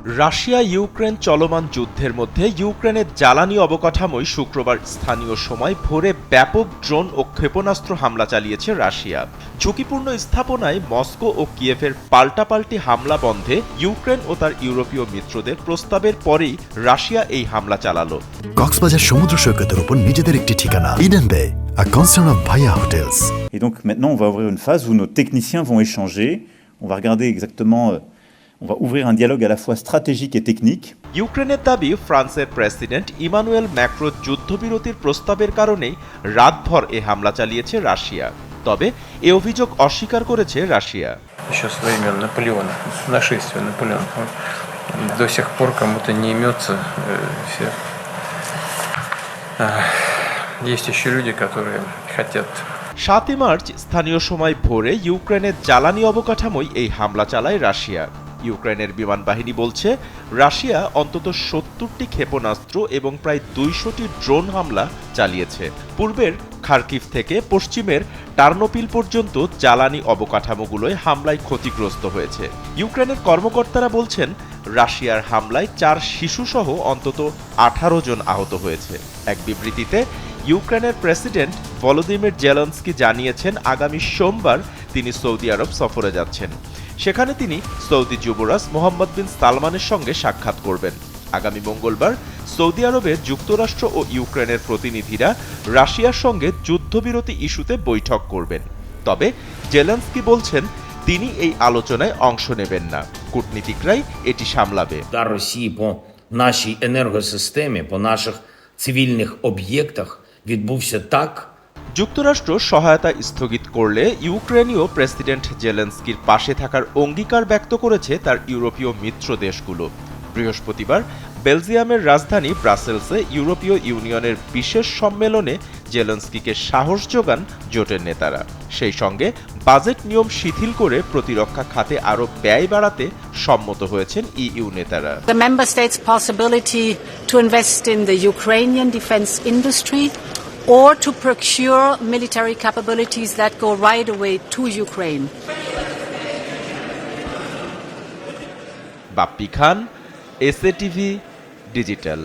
Russia Ukraine চলমান যুদ্ধের মধ্যে ইউক্রেনের জ্বালানি অবকাঠামোয় শুক্রবার স্থানীয় সময় ভোরে ব্যাপক ড্রোন ও ক্ষেপণাস্ত্র হামলা চালিয়েছে রাশিয়া। ঝুঁকিপূর্ণ স্থাপনায় মস্কো ও কিয়েভের পাল্টাপাল্টি হামলা বন্ধে ইউক্রেন ও তার ইউরোপীয় মিত্রদের প্রস্তাবের পরেই রাশিয়া এই হামলা চালালো। কক্সবাজার সমুদ্র সৈকতের উপর নিজেদের একটি ঠিকানা, ইডেন বে, a concern of Bahia Hotels. Et donc maintenant on va ouvrir une phase où nos techniciens vont échanger, on va regarder exactement on va ouvrir un dialogue à la fois stratégique et technique. ইউক্রেনের দাবি ফ্রান্সের president Emmanuel Macron যুদ্ধবিরতির প্রস্তাবের কারণেই রাতভর এ হামলা চালিয়েছে Russia. তবে এ অভিযোগ অস্বীকার করেছে রাশিয়া। Еще со времен Наполеона, нашествия Наполеона. До сих пор кому-то не имется все. Есть еще люди, которые хотят. 7 মার্চ স্থানীয় সময় ভোরে ইউক্রেনের জ্বালানি অবকাঠামোয় এই হামলা চালায় রাশিয়া। ইউক্রেনের বিমান বাহিনী বলছে রাশিয়া অন্তত 70টি ক্ষেপণাস্ত্র এবং প্রায় 200টি ড্রোন হামলা চালিয়েছে। পূর্বের খার্কিভ থেকে পশ্চিমের টার্নোপিল পর্যন্ত জ্বালানি অবকাঠামোগুলোয় হামলায় ক্ষতিগ্রস্ত হয়েছে। ইউক্রেনের কর্মকর্তারা বলছেন রাশিয়ার হামলায় 4 শিশুসহ অন্তত 18 জন আহত হয়েছে। এক বিবৃতিতে ইউক্রেনের প্রেসিডেন্ট ভলোদিমির জেলেনস্কি জানিয়েছেন আগামী সোমবার তিনি সৌদি আরব সফরে যাচ্ছেন। সেখানে তিনি সৌদি যুবরাজ মোহাম্মদ বিন সালমানের সঙ্গে সাক্ষাৎ করবেন। আগামী মঙ্গলবার সৌদি আরবে যুক্তরাষ্ট্র ও ইউক্রেনের প্রতিনিধিরা রাশিয়ার সঙ্গে যুদ্ধবিরতি ইস্যুতে বৈঠক করবেন। তবে জেলেনস্কি বলছেন তিনি এই আলোচনায় অংশ নেবেন না, কূটনীতিকরাই এটি সামলাবে। Удар Росії по нашій енергосистемі, по наших цивільних об'єктах відбувся так. যুক্তরাষ্ট্র সহায়তা স্থগিত করলে ইউক্রেনীয় প্রেসিডেন্ট জেলেনস্কির পাশে থাকার অঙ্গীকার ব্যক্ত করেছে তার ইউরোপীয় মিত্র দেশগুলো। বৃহস্পতিবার বেলজিয়ামের রাজধানী ব্রাসেলসে ইউরোপীয় ইউনিয়নের বিশেষ সম্মেলনে জেলেনস্কিকে সাহস যোগান জোটের নেতারা। সেই সঙ্গে বাজেট নিয়ম শিথিল করে প্রতিরক্ষা খাতে আরও ব্যয় বাড়াতে সম্মত হয়েছেন ইইউ নেতারা। The member states' possibility to invest in the Ukrainian defense industry or to procure military capabilities that go right away to Ukraine. Bappi Khan, SATV digital.